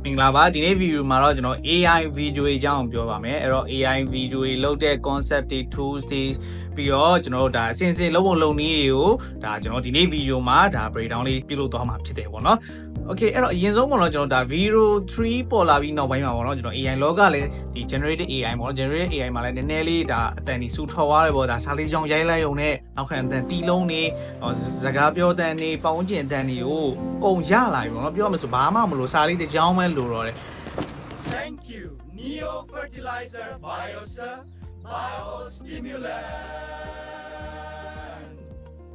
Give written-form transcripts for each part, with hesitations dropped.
မင်္ဂလာပါဒီနေ့ဗီဒီယိုမှာတော့ကျွန်တော် AI ဗီဒီယိုအကြောင်းပြောပါမယ်အဲ့တော့ AI ဗီဒီယိုလုပ်တဲ့ concept တွေ tools တွေပြီးတော့ကျွန်တော်တို့ဒါအစဉ်စဉ်လုံးဝလုံးနည်းတွေကိုဒါကျွန်တော်ဒီနေ့ဗီဒီယိုမှာဒါ breakdown လေးပြုလုပ်သွားမှာဖြစ်တယ်ပေါ့နော် Okay အဲ့တော့အရင်ဆုံးပေါ့နော်ကျွန်တော်ဒါ video 3ပေါ်လာပြီးနောက်ပိုင်းမှာပေါ့နော်ကျွန်တော် AI လောကလည်းဒီ generated AI ပေါ့နော် generated AI မှာလည်းနည်းနည်းလေးဒါအတန်ကြီးစူထော်သွားတယ်ပေါ့ဒါစာလေးကြောင်ရိုက်လိုက်ရုံနဲ့နောက်ခံအတန်တီးလုံးနေစကားပြောတန်နေပေါင်းကျင်တန်တွေကိုကုန်ရလာပြီပေါ့နော်ပြောရမယ်ဆိုဘာမှမလို့စာလေးတစ်ကြောင်ပဲလိုတော့တယ် Thank you, Neo Fertilizer Biostar Biostimulant.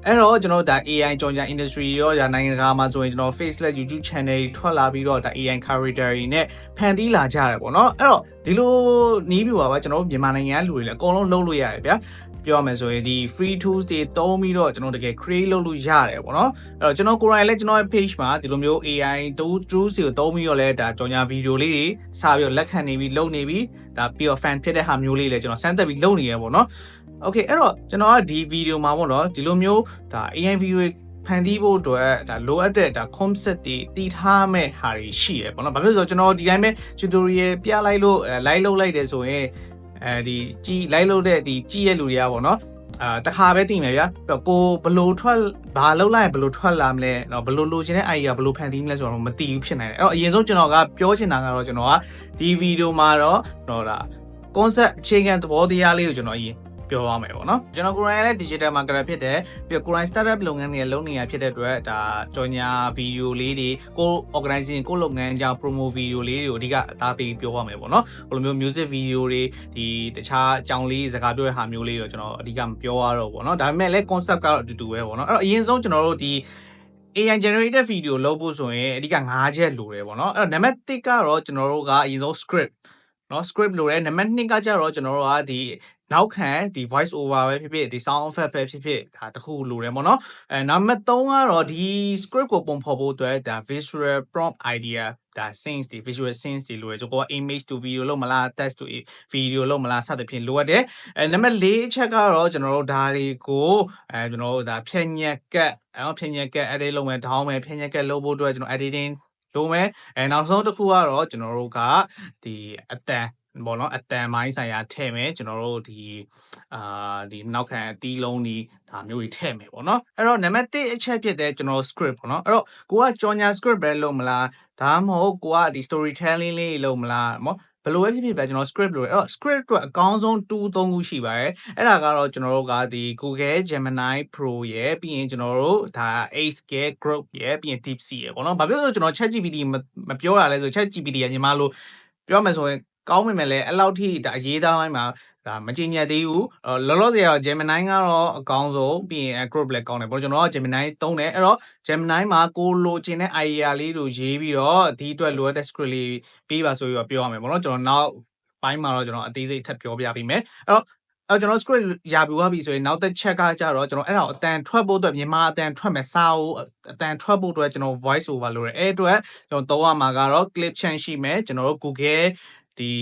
အဲ့တော့ကျွန်တော်ဒါ AI ကြော်ညာ industry ရောဒါနိုင်ငံတကာမှာဆိုရင်ကျွန်တော် faceless YouTube channel တွေထွက်လာပြီးတော့ဒါ AI character တွေနဲ့ဖန်တီးလာကြတယ်ပေါ့နော်အဲ့တော့ဒီလိုနီးပြပါကျွန်တော်တို့မြန်မာနိုင်ငံကလူတွေလည်းအကုန်လုံးလုပ်လို့ရတယ်ဗျာပြောရမယ်ဆိုရင်ဒီ free tools တွေသုံးပြီးတော့ကျွန်တော်တကယ် create လုပ်လို့ရတယ်ပေါ့နော်အဲ့တော့ကျွန်တော်ကိုယ်တိုင်လည်းကျွန်တော်ရဲ့ page မှာဒီလိုမျိုး AI tools တွေကိုသုံးပြီးတော့လည်းဒါကြော်ညာ video လေးတွေစပြီးတော့လက်ခံနေပြီးလုပ်နေပြီးဒါပြီးတော့ fan ဖြစ်တဲ့ဟာမျိုးလေးလည်းကျွန်တော်စမ်းသပ်ပြီးလုပ်နေရပေါ့နော် Okay အဲ့တော့ကျွန်တော်ကဒီ video မှာပေါ့နော်ဒီလိုမျိုးဒါ AI video ဖန်တီးဖို့အတွက်ဒါလိုအပ်တဲ့ဒါ concept တွေတည်ထားမဲ့ဟာတွေရှိရပေါ့နော်ဘာဖြစ်လို့ဆိုတော့ကျွန်တော်ဒီတိုင်းပဲ tutorial ပြလိုက်လို့ live လုပ်လိုက်တယ်ဆိုရင်ဒီကြည် live လုပ်တဲ့ဒီကြည်ရဲ့လူတွေကပေါ့နော်တခါပဲတည်မယ်ဗျာကိုဘလို့ထွက်ဘာလုပ်လိုက်ဘလို့ထွက်လာမလဲเนาะဘလို့လိုချင်တဲ့ idea ဘလို့ဖန်တီးမလဲဆိုတော့မသိဘူးဖြစ်နိုင်တယ်အဲ့တော့အရင်ဆုံးကျွန်တော်ကပြောချင်တာကတော့ကျွန်တော်ကဒီ video မှာတော့ဒါ concept အခြေခံသဘောတရားလေးကိုကျွန်တော်အရင်ပြောရမယ်ပေါ့နော်ကျွန်တော်ကိုရိုင်းလည်း digital marketer ဖြစ်တယ်ပြီးတော့ကိုရိုင်း startup လုပ်ငန်းတွေလုပ်နေရဖြစ်တဲ့အတွက်ဒါကြော်ညာ video လေးတွေကို organization ကိုလုပ်ငန်းကြောင့် promo video လေးတွေကိုအဓိကအသားပေးပြောရမယ်ပေါ့နော်ဟိုလိုမျိုး music video တွေဒီတခြားအကြောင်းလေးစကားပြောတဲ့ဟာမျိုးလေးတော့ကျွန်တော်အဓိကမပြောရတော့ပေါ့နော်ဒါပေမဲ့လည်း concept ကတော့အတူတူပဲပေါ့နော်အဲ့တော့အရင်ဆုံးကျွန်တော်တို့ဒီ AI generated video လုပ်ဖို့ဆိုရင်အဓိက5ချက်လိုတယ်ပေါ့နော်အဲ့တော့ number 1ကတော့ကျွန်တော်တို့ကအရင်ဆုံး script နော် script လိုတယ်နံပါတ်2ကကြတော့ကျွန်တော်တို့ကဒီနောက်ခံဒီ voice over ပဲဖြစ်ဖြစ်ဒီ sound effect ပဲဖြစ်ဖြစ်ဒါတခုလိုတယ်ပေါ့နော်နံပါတ်3ကတော့ဒီ script ကိုပုံဖော်ဖို့အတွက်ဒါ visual prompt idea ဒါ scenes ဒီ visual scenes တွေလိုတယ်ကျွန်တော်က image to video လို့မလား text to video လို့မလားစသဖြင့်လိုအပ်တယ်နံပါတ်4အချက်ကတော့ကျွန်တော်တို့ဒါတွေကိုကျွန်တော်တို့ဒါဖြည့်ညက်ကတ်ဖြည့်ညက်ကတ် edit လုပ်မယ်ဒေါင်းမယ်ဖြည့်ညက်ကတ်လုပ်ဖို့အတွက်ကျွန်တော် editing လုပ်မယ်နောက်ဆုံးတစ်ခုကတော့ကျွန်တော်တို့ကဒီအတန်ပေါ့နော်အတန်မိုင်းဆိုင်ရာထည့်မယ်ကျွန်တော်တို့ဒီနောက်ခံအသီးလုံးဒီဒါမျိုးတွေထည့်မယ်ပေါ့နော်အဲ့တော့နံပါတ်1အချက်ဖြစ်တဲ့ကျွန်တော် script ပေါ့နော်အဲ့တော့ကိုကကြော်ညာ script ပဲလုပ်မလားဒါမှမဟုတ်ကိုကဒီ storytelling လေးလုပ်မလားဘယ်လိုပဲဖြစ်ဖြစ်ပဲကျွန်တော် script လို့အဲ့တော့ script အတွက်အကောင်းဆုံး2-3ခုရှိပါတယ်အဲ့ဒါကတော့ကျွန်တော်တို့ကဒီ Google Gemini Pro ရဲ့ပြီးရင်ကျွန်တော်တို့ဒါ Ace ရဲ့ Grok ရဲ့ပြီးရင် DeepSeek ရဲ့ပေါ့နော်ဘာဖြစ်လို့ကျွန်တော် ChatGPT မပြောတာလဲဆို ChatGPT ကညီမလို့ပြောမယ်ဆိုရင်ကောင်းမိမယ်လေအဲ့လောက်ထိဒါအရေးသားပိုင်းမှာဒါမကြင်ညက်သေးဘူးလောလောဆယ်တော့ Gemini ကတော့အကောင်းဆုံးပြီးရင် Grok လည်းကောင်းတယ်ပေါ့ကျွန်တော်က Gemini သုံးတယ်အဲ့တော့ Gemini မှာကိုလိုချင်တဲ့ idea လေးတို့ရေးပြီးတော့ဒီအတွက်လိုအပ်တဲ့ script လေးပေးပါဆိုပြီးတော့ပြောရမယ်ပေါ့နော်ကျွန်တော်နောက်ပိုင်းမှာတော့ကျွန်တော်အသေးစိတ်ထပ်ပြောပြပေးမယ်အဲ့တော့ကျွန်တော် script ရပြီးသွားပြီဆိုရင်နောက်တစ်ချက်ကကြတော့ကျွန်တော်အဲ့ဒါကိုအတန်ထွက်ဖို့အတွက်မြန်မာအတန်ထွက်မယ်စာအုပ်အတန်ထွက်ဖို့အတွက်ကျွန်တော် voice over လုပ်တယ်အဲ့အတွက်ကျွန်တော်သုံးရမှာကတော့ clip chance ရှိမယ်ကျွန်တော်တို့ Google ဒီ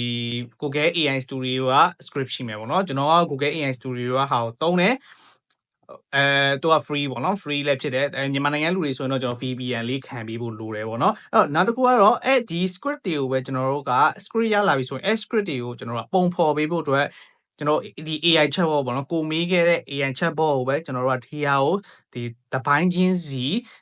Google AI Studio က script ရှိမယ်ပေါ့နော်ကျွန်တော်က Google AI Studio ကဟာကိုသုံးတယ်သူက free ပေါ့နော် free လည်းဖြစ်တယ်မြန်မာနိုင်ငံလူတွေဆိုရင်တော့ကျွန်တော် VPN လေးခံပြီးဖို့လိုတယ်ပေါ့နော်အဲ့တော့နောက်တစ်ခုကတော့ဒီ script တွေကိုပဲကျွန်တော်တို့က script ရလာပြီဆိုရင် script တွေကိုကျွန်တော်တို့ပုံဖော်ပေးဖို့အတွက်ကျွန်တော်ဒီ AI chatbot ပေါ့နော်ကိုမေးခဲ့တဲ့ AI chatbot ကိုပဲကျွန်တော်တို့ကဒီဟာကိုဒီတပိုင်းချင်းစီ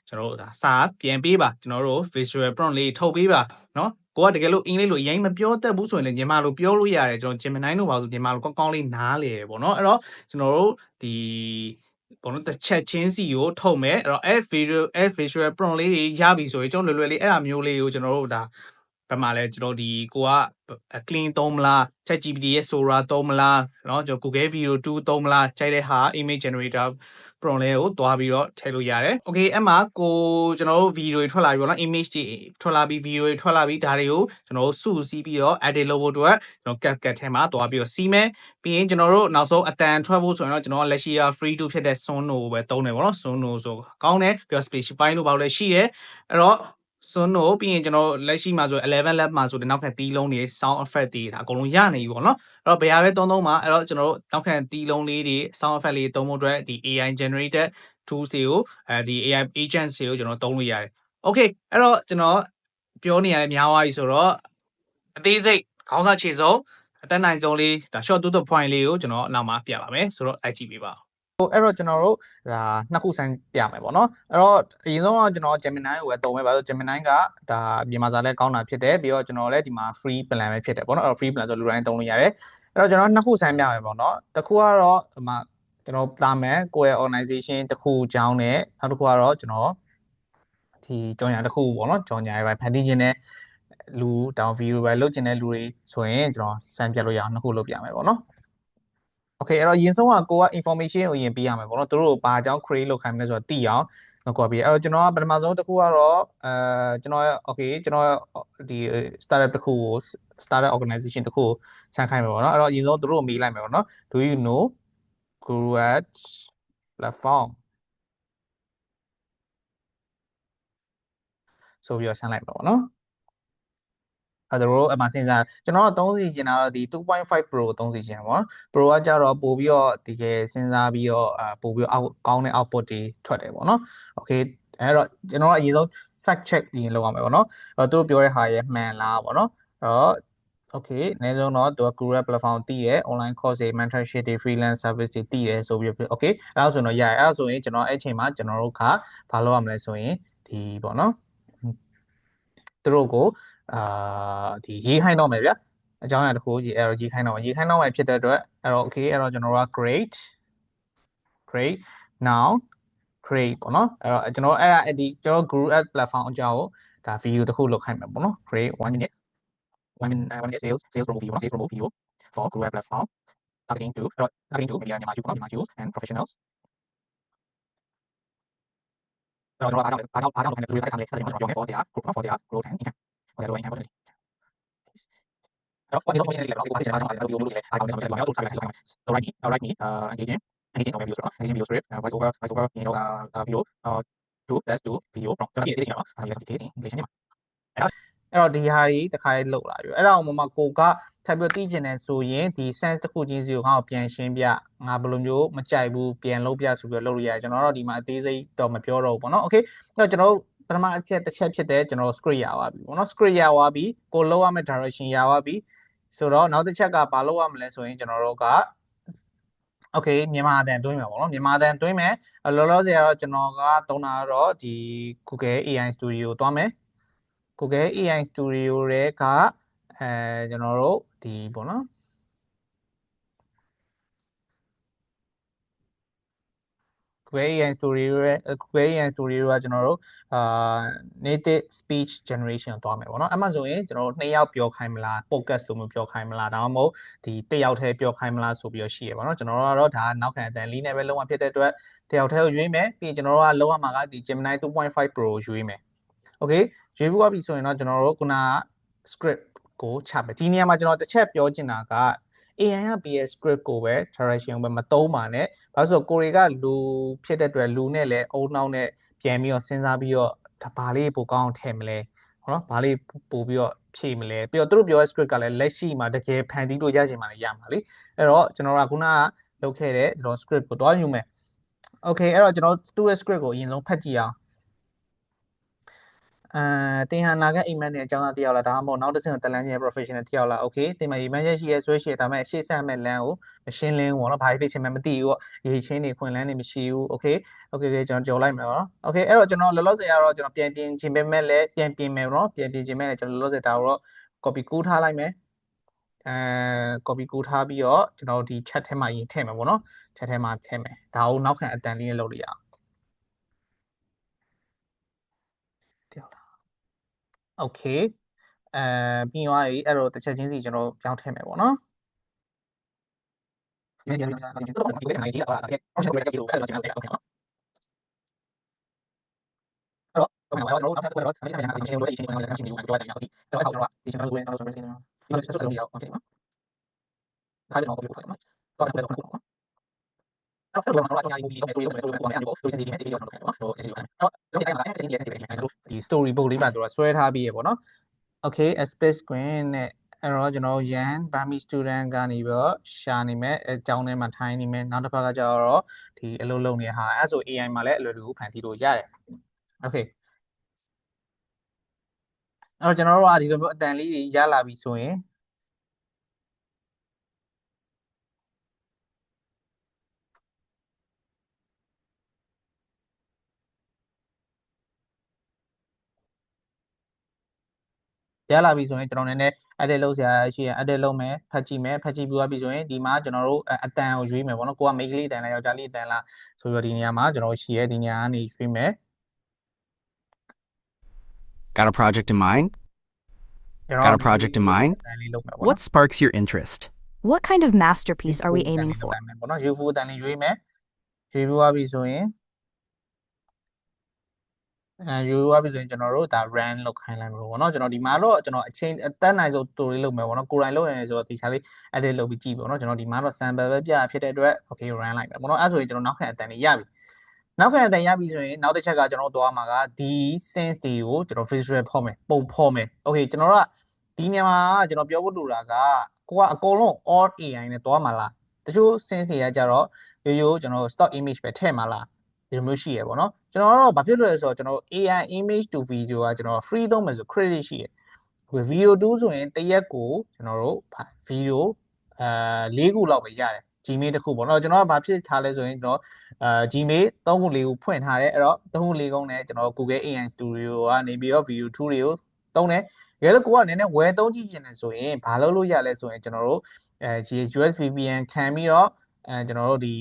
ကျွန်တော်တို့ဒါစာပြန်ပေးပါကျွန်တော်တို့ visual prompt လေးထုတ်ပေးပါနော်ကိုကတကယ်လို့အင်္ဂလိပ်လိုအရင်မပြောတတ်ဘူးဆိုရင်လည်းမြန်မာလိုပြောလို့ရတယ်ကျွန်တော် Gemini လို့ပါဆိုမြန်မာလိုကောင်းကောင်းလေးနားလေတယ်ပေါ့နော်အဲ့တော့ကျွန်တော်တို့ဒီဘောနော်တစ်ချက်ချင်းစီကိုထုတ်မယ်အဲ့တော့ visual prompt လေးတွေရပြီဆိုရင်ကျွန်တော်လွယ်လွယ်လေးအဲ့ဒါမျိုးလေးကိုကျွန်တော်တို့ဒါဘယ်မှာလဲကျွန်တော်ဒီကိုက clean သုံးမလား ChatGPT ရဲ့ Sora သုံးမလားเนาะကျွန်တော် Google Video 2သုံးမလားကြိုက်တဲ့ဟာ image generator prompt လေးကိုတွားပြီးတော့ထည့်လို့ရတယ် Okay အဲ့မှာကိုကျွန်တော်တို့ video တွေထွက်လာပြီပေါ့နော် image တွေထွက်လာပြီ video တွေထွက်လာပြီဒါတွေကိုကျွန်တော်တို့စုစည်းပြီးတော့ edit လုပ်ဖို့အတွက်ကျွန်တော် CapCut ထဲမှာတွားပြီးတော့စီးမယ်ပြီးရင်ကျွန်တော်တို့နောက်ဆုံးအတန်ထွက်ဖို့ဆိုရင်တော့ကျွန်တော်လက်ရှိက free to ဖြစ်တဲ့ Sono ကိုပဲသုံးတယ်ပေါ့နော် Sono ဆိုကောင်းတယ်ပြီးတော့ Speechify လို့ပါလို့လည်းရှိတယ်အဲ့တော့Sono ပြီးရင်ကျွန်တော်လက်ရှိမှာဆို11 lab မှာဆိုတဲ့နောက်ခံတီးလုံးတွေ sound effect တွေဒါအကုန်လုံးရနေပြီပေါ့နော်အဲ့တော့ဘယ်ဟာပဲသုံးမှာအဲ့တော့ကျွန်တော်တို့နောက်ခံတီးလုံးလေးတွေ sound effect လေးသုံးဖို့အတွက်ဒီ AI generated tools တွေကိုဒီ AI agents တွေကိုကျွန်တော်သုံးလို့ရတယ် Okay အဲ့တော့ကျွန်တော် ပြောနေရတယ်များသွားပြီဆိုတော့အသေးစိတ်ခေါင်းစားခြေစုံအတက်နိုင်ဆုံးလေးဒါ short to the point လေးကိုကျွန်တော်နောက်မှာပြပါမယ်ဆိုတော့လိုက်ကြည့်ပေးပါအဲ့တော့ကျွန်တော်တို့ဒါနှစ်ခုစမ်းပြမယ်ပေါ့နော်အဲ့တော့အရင်ဆုံးကကျွန်တော် Gemini ကိုပဲတုံးမယ်ပါဆို Gemini ကဒါမြန်မာစာလဲကောင်းတာဖြစ်တယ်ပြီးတော့ကျွန်တော်လည်းဒီမှာ free plan ပဲဖြစ်တယ်ပေါ့နော်အဲ့တော့ free plan ဆိုလူတိုင်းတုံးလို့ရတယ်အဲ့တော့ကျွန်တော်နှစ်ခုစမ်းပြမယ်ပေါ့နော်တစ်ခုကတော့ဒီမှာကျွန်တော်တာမယ်ကိုယ့်ရဲ့ organization တစ်ခုအကြောင်းနဲ့နောက်တစ်ခုကတော့ကျွန်တော်ဒီကြော်ညာတစ်ခုပေါ့နော်ကြော်ညာတွေပဲဖန်တီးခြင်းနဲ့လူတောင် view ပဲလုပ်ခြင်းတဲ့လူတွေဆိုရင်ကျွန်တော်စမ်းပြလို့ရအောင်နှစ်ခုလုပ်ပြမယ်ပေါ့နော်Okay အဲ့တော့ရင်ဆုံးကကိုက information ကိုရင်ပေးရမယ်ပေါ့နော်သူတို့ဘာအကြောင်း create လုပ်ခိုင်းမလဲဆိုတော့သိအောင်ကိုပြအဲ့တော့ကျွန်တော်ကပထမဆုံးတစ်ခုကတော့ကျွန်တော် okay ကျွန်တော်ဒီ startup တစ်ခုကို startup organization တစ်ခုကိုဆန်းခိုင်းမယ်ပေါ့နော်အဲ့တော့ရင်ဆုံးသူတို့ကိုမေးလိုက်မယ်ပေါ့နော် Do you know Guruat platform ဆိုပြီးတော့ဆန်းလိုက်ပါပေါ့နော်အဲ့တော့အမှစဉ်းစားကျွန်တော်သုံးစီချင်တာတော့ဒီ 2.5 Pro သုံးစီချင်တာပေါ့နော် Pro ကကြတော့ပို့ပြီးတော့တကယ်စဉ်းစားပြီးတော့ပို့ပြီးတော့ကောင်းတဲ့ output တွေထွက်တယ်ပေါ့နော် Okay အဲ့တော့ကျွန်တော်ကအရင်ဆုံး fact check ရင်လုပ်ရမယ်ပေါ့နော်အဲ့တော့သူတို့ပြောတဲ့ဟာရဲ့မှန်လားပေါ့နော်အဲ့တော့ Okay အနည်းဆုံးတော့သူက Google platform တည်ရ online course တွေ mentorship တွေ freelance service တွေတည်ရဆိုပြီးတော့ Okay အဲ့ဒါဆိုတော့ရရအဲ့ဒါဆိုရင်ကျွန်တော်အဲ့ချိန်မှာကျွန်တော်တို့ကဘာလုပ်ရမလဲဆိုရင်ဒီပေါ့နော်သူတို့ကိုဒီရေးခိုင်းတော့မယ်ဗျာအကြောင်းအရာတစ်ခုကြီးအဲ့တော့ရေးခိုင်းတော့မယ်ဖြစ်တဲ့အတွက်အဲ့တော့ okay အဲ့တော့ကျွန်တော်တို့က great now create ပေါ့နော်အဲ့တော့ကျွန်တော်အဲ့ဒီကျွန်တော် group at platform အကြောင်းကိုဒါ video တစ်ခုလုပ်ခိုင်းမယ်ပေါ့နော် create 1 minute sales promo video for group at platform targeting to Myanmar youth and professionals အဲ့တော့ကျွန်တော်အားကြောင့်လုပ်ခိုင်းတဲ့ group တစ်ခါလေးဆက်ပြီးတော့ကျွန်တော်ပြောမယ် for their growth and income for their growth and opportunity what is the opportunity level? What is the level? Video dulu I don't know. Level saya lakukan. Write me engaging over video script, voice over, you know, video, let's do video from. Jadi ini sih apa? Yes, ini English นี่မှာအဲ့တော့ဒီဟာကြီးတစ်ခါလေးလုတ်လာပြီအဲ့ဒါအောင်မှကိုကထပ်ပြီးသိကျင်နေဆိုရင်ဒီ sense တစ်ခုချင်းစီကိုငါ့ကိုပြန်ရှင်းပြငါဘယ်လိုမျိုးမကြိုက်ဘူးပြန်လုပ်ပြဆိုပြီးတော့လုပ်လို့ရတယ်ကျွန်တော်တို့ဒီမှာအသေးစိတ်တော့မပြောတော့ဘူးပေါ့နော် okay အဲ့တော့ကျွန်တော်တို့ပထမအချက်တစ်ချက်ဖြစ်တဲ့ကျွန်တော် script ရပါပြီပေါ့နော် script ရပါပြီကိုလောက်ရမယ့် direction ရပါပြီဆိုတော့နောက်တစ်ချက်ကဘာလုပ်ရမလဲဆိုရင်ကျွန်တော်တို့က okay မြန်မာအတန်တွင်းမယ်ပေါ့နော်မြန်မာအတန်တွင်းမယ်လောလောဆယ်ကတော့ကျွန်တော်ကသုံးတာကတော့ဒီ Google AI Studio သွားမယ် Google AI Studio တွေကကျွန်တော်တို့ဒီပေါ့နော် Google AI Studio ကကျွန်တော်တို့native speech generation သွားမယ်ပေါ့နော်အဲ့မှဆိုရင်ကျွန်တော်တို့2ယောက်ပြောခိုင်းမလား podcast လို့မျိုးပြောခိုင်းမလားဒါမှမဟုတ်ဒီတစ်ယောက်တည်းပြောခိုင်းမလားဆိုပြီးတော့ရှိရပါတော့ကျွန်တော်တို့ကတော့ဒါနောက်ခံအတန်လေးနဲ့ပဲလုံးဝဖြစ်တဲ့အတွက်တစ်ယောက်တည်းကိုရွေးမယ်ပြီးရင်ကျွန်တော်တို့ကလုံးဝမှာကဒီ Gemini 2.5 Pro ကိုရွေးမယ် okay ရွေးပြီးပြီဆိုရင်တော့ကျွန်တော်တို့ခုန script ကိုချမယ်ဒီနေရာမှာကျွန်တော်တစ်ချက်ပြောချင်တာကAI က PS script ကိုပဲ direction ပဲမသုံးပါနဲ့ဘာလို့ဆိုကိုတွေကလူဖြစ်တဲ့အတွက်လူနဲ့လည်းအုံနောက်နဲ့ပြန်ပြီးတော့စဉ်းစားပြီးတော့ဒါဘာလေးပိုကောင်းအောင်ထည့်မလဲဟုတ်နော်ဘာလေးပို့ပြီးတော့ဖြည့်မလဲပြီးတော့သူတို့ပြောတဲ့ script ကလည်းလက်ရှိမှာတကယ်ဖန်တီးလို့ရချင်မှလည်းရမှာလေအဲ့တော့ကျွန်တော်ကခုနကလုပ်ခဲ့တဲ့ကျွန်တော် script ကိုတွားယူမယ် okay အဲ့တော့ကျွန်တော်သူ့ရဲ့ script ကိုအရင်ဆုံးဖတ်ကြည့်အောင်တင်ဟာနာကအိမ်မက်နဲ့အကြောင်းသားတယောက်လားဒါမှမဟုတ်နောက်တစ်ဆင့်တလန်းရဲ့ professional တယောက်လား okay တင်မှာအိမ်မက်ရဲ့ရှိရဲဆွဲရှိရဲဒါပေမဲ့ရှေ့ဆက်မဲ့လမ်းကိုမရှင်းလင်းဘူးပေါ့နော်ဘာဖြစ်ချင်မှမသိဘူးပေါ့ရေချင်းတွေခွင်လန်းတွေမရှိဘူး okay ကျွန်တော်ကြော်လိုက်မယ်ပေါ့နော် okay အဲ့တော့ကျွန်တော်လောလောဆယ်ကတော့ကျွန်တော်ပြန်ပြင်ချင်ပေမဲ့လည်းပြန်ပြင်မယ်ပေါ့နော်ပြန်ပြင်ချင်မဲ့လည်းကျွန်တော်လောလောဆယ်ဒါတော့ copy ကူးထားလိုက်မယ်copy ကူးထားပြီးတော့ကျွန်တော်ဒီ chat ထဲမှာရင်ထည့်မယ်ပေါ့နော် chat ထဲမှာထည့်မယ်ဒါကိုနောက်ခံအတန်လေးနဲ့လုပ်လို့ရအောင်okay ပြီးသွားပြီအဲ့တော့တစ်ချက်ချင်းစီကျွန်တော်ပြောင်းထည့်မယ်ပေါ့နော်ဒီ story book လေးပါသူကဆွဲထားပြီးရပေါ့နော် okay space screen နဲ့အဲ့တော့ကျွန်တော်ရန် Burmese student ကနေပြီးတော့ရှာနေမယ်အကြောင်းထဲမှာထိုင်နေမယ်နောက်တစ်ခါကကျတော့ဒီအလုပ်လုပ်နေတဲ့ဟာအဲ့ဆို AI မှာလည်းအလွယ်တကူဖန်တီးလို့ရတယ် okay အဲ့တော့ကျွန်တော်တို့ကဒီလိုမျိုးအတန်လေးတွေရလာပြီဆိုရင်ရလာပြီဆိုရင်ကျွန်တော်နည်းနည်း edit လုပ်စရာရှိရင် edit လုပ်မယ်ဖတ်ကြည့်မယ်ဖတ်ကြည့်ပြီးသွားပြီဆိုရင်ဒီမှာကျွန်တော်တို့အတန်ကိုရွေးမယ်ပေါ့နော်ကိုကမိန်းကလေးတန်လားယောက်ျားလေးတန်လားဆိုတော့ဒီနေရာမှာကျွန်တော်ရှိရဲဒီနေရာကနေရွေးမယ် Got a project in mind? Got a project in mind? What sparks your interest? What kind of masterpiece are we aiming for? ပေါ့နော် UFO တန်လေးရွေးမယ်ရွေးပြီးသွားပြီဆိုရင်ယူရပြီဆိုရင်ကျွန်တော်တို့ဒါ run လောက်ခိုင်းလိုက်မှာပေါ့နော်ကျွန်တော်ဒီမှာတော့ကျွန်တော်အချိန်အသက်နိုင်ဆုံး story လုပ်မယ်ပေါ့နော်ကိုယ်တိုင်လုပ်နေတယ်ဆိုတော့ဒီချာလေး edit လုပ်ပြီးကြည့်ပေါ့နော်ကျွန်တော်ဒီမှာတော့ sample ပဲပြဖြစ်တဲ့အတွက် okay run လိုက်မယ်ပေါ့နော်အဲ့ဆိုရင်ကျွန်တော်နောက်ခံအတန်တွေရပြီနောက်ခံအတန်ရပြီဆိုရင်နောက်တစ်ချက်ကကျွန်တော်တို့သွားမှာကဒီ sense တွေကိုကျွန်တော် visual ဖော်မယ်ပုံဖော်မယ် okay ကျွန်တော်တို့ကဒီနေရာမှာကျွန်တော်ပြောဖို့လိုတာကကိုကအကုန်လုံး all AI နဲ့သွားမှာလားတချို့ sense တွေကကြတော့ရိုးကျွန်တော် stock image ပဲထည့်မှာလားဒီလိုမျိုးရှိရပေါ့နော်ကျွန်တော်တော့ဘာဖြစ်လို့လဲဆိုတော့ကျွန်တော် AI image to video ကကျွန်တော် free သုံးမယ်ဆို credit ရှိရယ် video 2ဆိုရင်တရက်ကိုကျွန်တော်တို့ video 4ခုလောက်ပဲရတယ် Gmail တစ်ခုပေါ့နော်ကျွန်တော်ကဘာဖြစ်ထားလဲဆိုရင်ကျွန်တော်Gmail 3ခု4ခုဖွင့်ထားတယ်အဲ့တော့3ခု4ခုနဲ့ကျွန်တော် Google AI Studio ကနေပြီးတော့ video 2တွေကိုသုံးတယ်ရဲလို့ကိုကနည်းနည်းဝယ်သုံးကြည့်ချင်တယ်ဆိုရင်ဘာလုပ်လို့ရလဲဆိုရင်ကျွန်တော်တို့US VPN ခံပြီးတော့ကျွန်တော်တို့ဒီ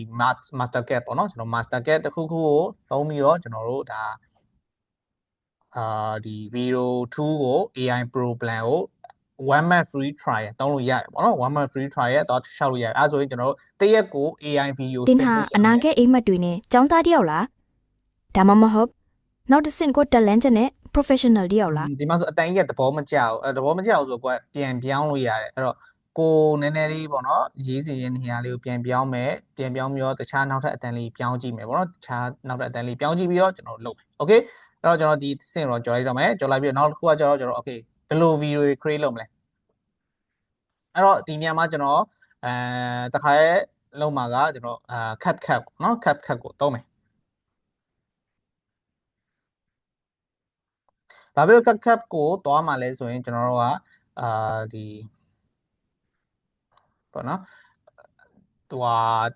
mastercard ပေါ့နော်ကျွန်တော် mastercard တစ်ခုခုကိုသုံးပြီးတော့ကျွန်တော်တို့ဒါဒီ video 2ကို AI Pro plan ကို 1 month free trial တောင်းလို့ရတယ်ပေါ့နော်1 month free trial တော့ရှောက်လို့ရတယ်အဲဆိုရင်ကျွန်တော်တို့တရက်ကို AI video တင်ဟာအနာဂတ်အိမ်မက်တွေနဲ့ចောင်းသားတယောက်လားဒါမှမဟုတ်နောက်တစ်ဆင့်ကိုတက်လန်းချက်နဲ့ professional တယောက်လားဒီမှာဆိုအတန်ကြီးကသဘောမကျဘူးသဘောမကျဘူးဆိုတော့ပြန်ပြောင်းလို့ရတယ်အဲ့တော့ကိုနည်းနည်းလေးပေါ့နော်ရေးစီရင်နေရာလေးကိုပြန်ပြောင်းမယ်ပြန်ပြောင်းပြီးတော့တခြားနောက်ထပ်အတန်လေးပြောင်းကြည့်မယ်ပေါ့နော်တခြားနောက်ထပ်အတန်လေးပြောင်းကြည့်ပြီးတော့ကျွန်တော်လုပ်မယ် okay အဲ့တော့ကျွန်တော်ဒီစင့်တော့ကြော်လိုက်တော့မယ်ကြော်လိုက်ပြီးတော့နောက်တစ်ခုကကျွန်တော် okay ဘယ်လို video create လုပ်မလဲအဲ့တော့ဒီနေရာမှာကျွန်တော်တခါရဲလုံးမှာကကျွန်တော်CapCut เนาะ CapCut ကိုသုံးမယ်ဘာဖြစ်လို့ CapCut ကိုတွားမှာလဲဆိုရင်ကျွန်တော်တို့ကဒီပေါ့နော်သူက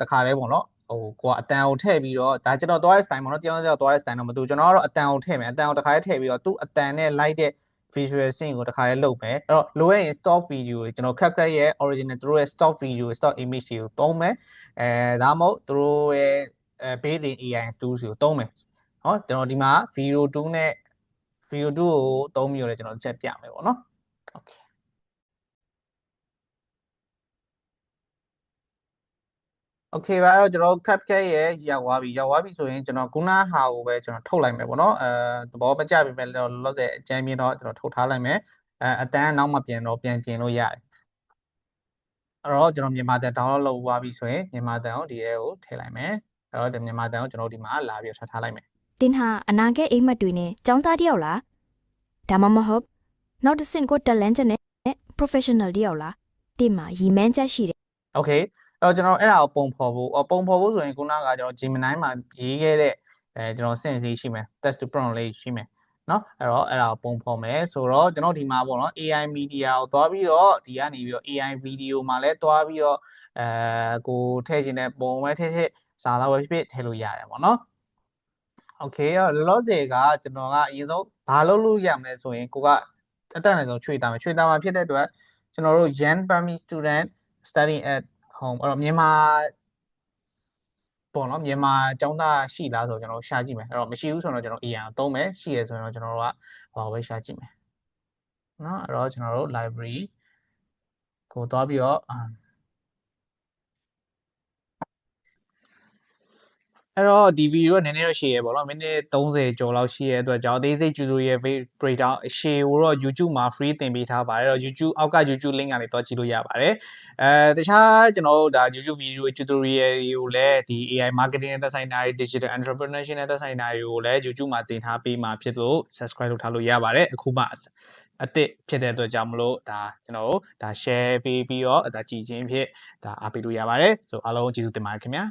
တခါလဲပေါ့နော်ဟိုကိုကအတန်ကိုထည့်ပြီးတော့ဒါကျွန်တော်တွားတဲ့ style ပေါ့နော်တယောက်တစ်ယောက်တွားတဲ့ style တော့မတူကျွန်တော်ကတော့အတန်ကိုထည့်မယ်အတန်ကိုတခါရဲထည့်ပြီးတော့သူ့အတန်နဲ့ လိုက်တဲ့ visual scene ကိုတခါလေးလုပ်မယ်အဲ့တော့လိုရရင် stock video တွေကျွန်တော် CapCut ရဲ့ original သူတို့ရဲ့ stock video stock image တွေကိုသုံးမယ်ဒါမှမဟုတ်သူတို့ရဲ့base in AI studio ကိုသုံးမယ်เนาะကျွန်တော်ဒီမှာ video 2နဲ့ video 2ကိုသုံးပြီးတော့လည်းကျွန်တော်ချက်ပြမယ်ပေါ့နော် okay okay ပါအဲ့တော့ကျွန်တော် CapCut ရဲ့ရောက်သွားပြီဆိုရင်ကျွန်တော်ခုနဟာကိုပဲကျွန်တော်ထုတ်လိုက်မယ်ပေါ့နော်သဘောမကျပြီမဲ့လောလောဆယ်အကြမ်းမြင်တော့ကျွန်တော်ထုတ်ထားလိုက်မယ်အတန်းနောက်မှပြန်တော့ပြန်ပြင်လို့ရတယ်အဲ့တော့ကျွန်တော်မြန်မာတန် download လုပ်သွားပြီဆိုရင်မြန်မာတန်ကိုဒီထဲကိုထည့်လိုက်မယ်အဲ့တော့ဒီမြန်မာတန်ကိုကျွန်တော်ဒီမှာလာပြီးထားလိုက်မယ်တင်ဟာအနာဂတ်အိမ်မက်တွေနဲ့ចောင်းသားတယောက်လားဒါမှမဟုတ်နောက်တစ်ဆင့်ကိုတက်လန်းချက်နဲ့ professional တယောက်လားတင်မှာရီမန်းချက်ရှိတယ် okay အဲ့တော့ကျွန်တော်အဲ့ဒါကိုပုံဖော်ဖို့ဆိုရင်ခုနကကျွန်တော် Gemini မှာရေးခဲ့တဲ့ကျွန်တော် sense လေးရှိမယ် text to prompt လေးရှိမယ်เนาะအဲ့တော့အဲ့ဒါကိုပုံဖော်မယ်ဆိုတော့ကျွန်တော်ဒီမှာပေါ့နော် AI media ကိုတွားပြီးတော့ဒီကနေပြီးတော့ AI video မှာလည်းတွားပြီးတော့ကိုထည့်ခြင်းနဲ့ပုံပဲထည့်စာသားပဲဖြစ်ထည့်လို့ရတယ်ပေါ့နော် okay အဲ့တော့လောဆယ်ကကျွန်တော်ကအရင်ဆုံးဘာလုပ်လို့ရမလဲဆိုရင်ကိုကအတက်နိုင်ဆုံးချွေတာမှာဖြစ်တဲ့အတွက်ကျွန်တော်တို့ Yan Pami student studying at home အဲ့တော့မြန်မာပေါ့နော်မြန်မာအကြောင်းသားရှိလားဆိုတော့ကျွန်တော်ရှာကြည့်မယ်အဲ့တော့မရှိဘူးဆိုတော့ကျွန်တော် AI ကိုသုံးမယ်ရှိရဆိုရင်တော့ကျွန်တော်တို့ကဟောပဲရှာကြည့်မယ်เนาะအဲ့တော့ကျွန်တော်တို့ library ကိုတွားပြီးတော့အဲ့တော့ဒီဗီဒီယိုကနည်းနည်းတော့ရှည်ရပေါ့နော်မိနစ်30ကျော်လောက်ရှိရတဲ့အတွက်ကြောင့် basic tutorial breakdown အရှည်ကိုတော့ YouTube မှာ free သင်ပေးထားပါတယ်အဲ့တော့ YouTube အောက်က YouTube link ကနေတွားကြည့်လို့ရပါတယ်တခြားကျွန်တော်တို့ဒါ YouTube video tutorial တွေကိုလည်းဒီ AI marketing နဲ့သက်ဆိုင်တာတွေ digital entrepreneurship နဲ့သက်ဆိုင်တာတွေကိုလည်း YouTube မှာသင်ထားပေးမှာဖြစ်လို့ subscribe လုပ်ထားလို့ရပါတယ်အခုမှအစ်စ်ဖြစ်တဲ့အတွက်ကြောင့်မလို့ဒါကျွန်တော်တို့ဒါ share ပေးပြီးတော့ဒါကြည်ချင်းဖြစ်ဒါအားပေးလို့ရပါတယ်ဆိုအားလုံးကျေးဇူးတင်ပါတယ်ခင်ဗျာ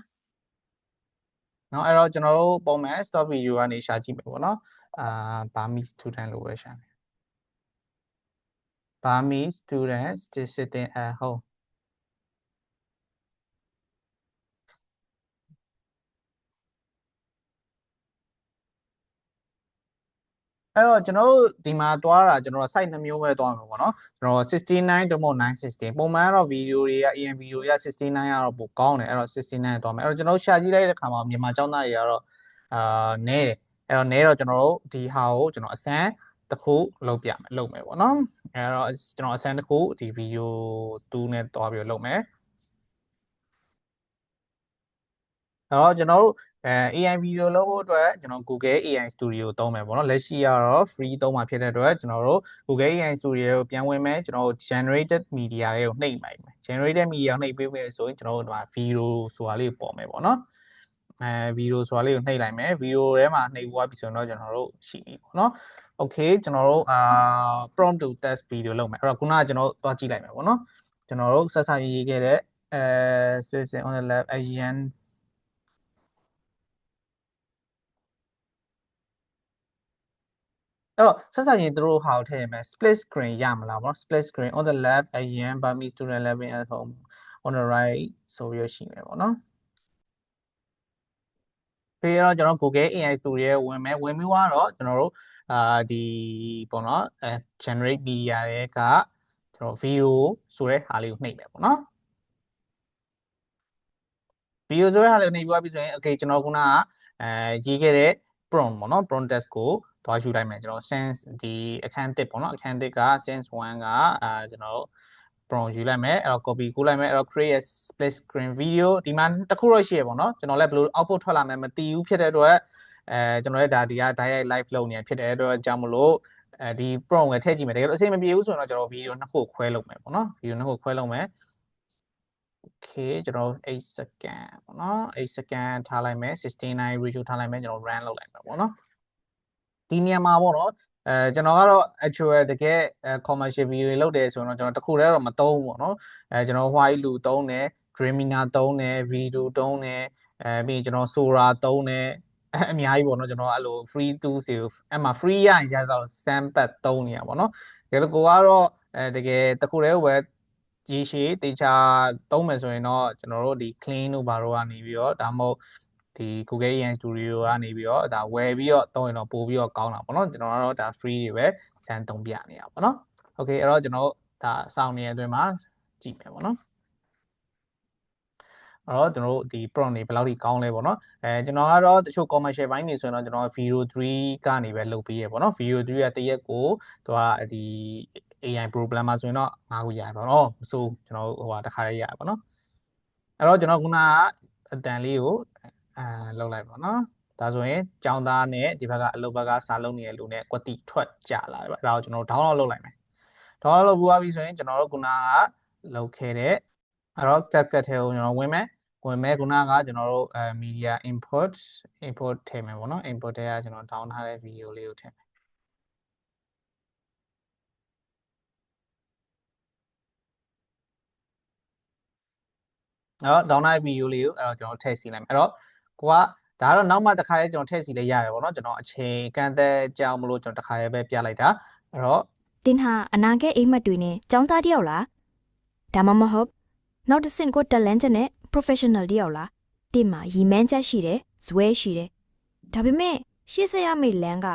နော်အဲ့တော့ကျွန်တော်တို့ပုံမှန် stock video ကနေရှာကြည့်မယ်ပေါ့နော်Burmese student လို့ပဲရှာမယ် Burmese students still sitting at home အဲ့တော့ကျွန်တော်တို့ဒီမှာတွားတာကျွန်တော် site 2မျိုးပဲတွားမှာပေါ့နော်ကျွန်တော်69ဒါမှမဟုတ်916ပုံမှန်ကတော့ video တွေက EM video တွေက69ကတော့ပိုကောင်းတယ်အဲ့တော့69တွားမယ်အဲ့တော့ကျွန်တော်ရှာကြည့်လိုက်တဲ့ခါမှာမြန်မာကျောင်းသားတွေကတော့နဲတယ်အဲ့တော့နဲတော့ကျွန်တော်တို့ဒီဟာကိုကျွန်တော်အစမ်းတစ်ခုလုပ်မယ်ပေါ့နော်အဲ့တော့ကျွန်တော်အစမ်းတစ်ခုဒီ video 2နဲ့တွားပြီးလုပ်မယ်အဲ့တော့ကျွန်တော်တို့AI video လုပ်ဖို့အတွက်ကျွန်တော် Google AI Studio သုံးမယ်ပေါ့နော်လက်ရှိကတော့ free သုံးမှာဖြစ်တဲ့အတွက်ကျွန်တော်တို့ Google AI Studio ကိုပြန်ဝင်မယ်ကျွန်တော်တို့ generated media လေးကိုနှိပ်လိုက်မယ် generated media ကိုနှိပ်ပေးမယ်ဆိုရင်ကျွန်တော်တို့ဒီမှာ video ဆိုတာလေးကိုပေါ်မယ်ပေါ့နော်video ဆိုတာလေးကိုနှိပ်လိုက်မယ် video ထဲမှာနှိပ်သွားပြီဆိုရင်တော့ကျွန်တော်တို့ရှိပြီပေါ့နော် okay ကျွန်တော်တို့prompt to test video လုပ်မယ်အဲ့တော့ခုနကကျွန်တော်တို့သွားကြည့်လိုက်မယ်ပေါ့နော်ကျွန်တော်တို့ဆက်ရေးခဲ့တဲ့Swift on the left ANအဲ့တော့ဆက်ဆက်ရင်သူတို့ဟာကိုထည့်ရမယ် split screen ရမလားပေါ့နော် split screen on the left AN Burmese student living at home on the right ဆိုပြီးရှိမယ်ပေါ့နော်ပြီးတော့ကျွန်တော် Google AI Studio ဝင်မယ်ဝင်ပြီးတော့ကျွန်တော်တို့ဒီပေါ့နော်generate media တွေကကျွန်တော် video ဆိုတဲ့ဟာလေးကိုနှိပ်မယ်ပေါ့နော် video ဆိုတဲ့ဟာလေးကိုနှိပ်ပြီးဆိုရင် okay ကျွန်တော်ခုနကရေးခဲ့တဲ့ prompt ပေါ့နော် prompt test ကိုသွားယူလိုက်မယ်ကျွန်တော် sense ဒီအခန်းတစ်ပေါ့နော်အခန်းတစ်က sense 1ကကျွန်တော် prompt ယူလိုက်မယ်အဲ့တော့ copy ကူးလိုက်မယ်အဲ့တော့ create a split screen video ဒီမှာတစ်ခုတော့ရှိရပေါ့နော်ကျွန်တော်လည်းဘယ်လို output ထွက်လာမယ်မသိဘူးဖြစ်တဲ့အတွက်ကျွန်တော်လည်းဒါဒီက direct live လုပ်နေဖြစ်တဲ့အတွက်ကြောင့်မလို့ဒီ prompt ကိုထည့်ကြည့်မယ်တကယ်လို့အဆင်မပြေဘူးဆိုရင်တော့ကျွန်တော် video နှစ်ခုခွဲလုပ်မယ်ပေါ့နော် video နှစ်ခုခွဲလုပ်မယ် okay ကျွန်တော်8 second ပေါ့နော်8 second ထားလိုက်မယ်69 ratio ထားလိုက်မယ်ကျွန်တော် run လုပ်လိုက်မယ်ပေါ့နော်ဒီနေရာမှာပေါ့နော်ကျွန်တော်ကတော့ actual တကယ် commercial video တွေလုပ်တယ်ဆိုတော့ကျွန်တော်တခုတည်းတော့မသုံးဘူးပေါ့နော်ကျွန်တော် white လူသုံးတယ် Dreamina သုံးတယ် video သုံးတယ်ပြီးရင်ကျွန်တော် Sora သုံးတယ်အများကြီးပေါ့နော်ကျွန်တော်အဲ့လို free tools တွေအဲ့မှာ free ရရင်ရတော့ Sandpad သုံးနေရပေါ့နော်တကယ်လို့ကိုကတော့တကယ်တခုတည်းပဲရေရှည်တေချာသုံးမယ်ဆိုရင်တော့ကျွန်တော်တို့ဒီ clean တို့ဘာတို့ကနေပြီးတော့ဒါမှမဟုတ်ဒီ Google AI Studio ကနေပြီးတော့ဒါဝယ်ပြီးတော့သုံးရင်တော့ပို့ပြီးတော့ကောင်းတာပေါ့နော်ကျွန်တော်ကတော့ဒါ free တွေပဲစမ်းသုံးပြနေရပါပေါ့နော် okay အဲ့တော့ကျွန်တော်ဒါစောင့်နေတဲ့အတွင်းမှာကြည့်မယ်ပေါ့နော်အဲ့တော့ကျွန်တော်တို့ဒီ prompt တွေဘယ်လောက်ထိကောင်းလဲပေါ့နော်ကျွန်တော်ကတော့တချို့ commercial ဘိုင်းတွေဆိုရင်တော့ကျွန်တော် video 3ကနေပဲလုပ်ပေးရပေါ့နော် video 3ကတရက်ကိုသူကဒီ AI programmer ဆိုရင်တော့9ခုရပါတော့မစိုးကျွန်တော်ဟိုဟာတစ်ခါလေးရပါပေါ့နော်အဲ့တော့ကျွန်တော်ခုနကအတန်လေးကိုလောက်လိုက်ပါနော်ဒါဆိုရင်ကျောင်းသားနဲ့ဒီဘက်ကအလုပ်ဘက်ကစာလုပ်နေတဲ့လူနဲ့ကွက်တိထွက်ကြလာတယ်ဗျအဲ့ဒါကိုကျွန်တော် download လုပ်လိုက်မယ် download လုပ်ပြီးသွားပြီဆိုရင်ကျွန်တော်တို့ခုနကလုပ်ခဲ့တဲ့အဲ့တော့ CapCut ထဲကိုကျွန်တော်ဝင်မယ်ခုနကကျွန်တော်တို့ media import ထည့်မယ်ပေါ့နော် import ထဲကကျွန်တော် down ထားတဲ့ video လေးကိုထည့်မယ်အဲ့တော့ down ထားတဲ့ video လေးကိုအဲ့တော့ကျွန်တော်ထည့်စီလိုက်မယ်အဲ့တော့ကိုကဒါကတော့နောက်မှတစ်ခါလေးကျွန်တော်ထည့်စီလေးရတယ်ပေါ့နော်ကျွန်တော်အချိန်ကန့်သက်ကြောင်မလို့ကျွန်တော်တစ်ခါလေးပဲပြလိုက်တာအဲ့တော့တင်ဟာအနာဂတ်အိမ်မက်တွေနဲ့ចောင်းသားတယောက်လားဒါမှမဟုတ်နောက်တစ်ဆင့်ကိုတက်လန့်ချက်နဲ့ professional တယောက်လားတင်မှာရီမန်းချက်ရှိတယ်ဇွဲရှိတယ်ဒါပေမဲ့ရှေ့ဆက်ရမယ့်လမ်းက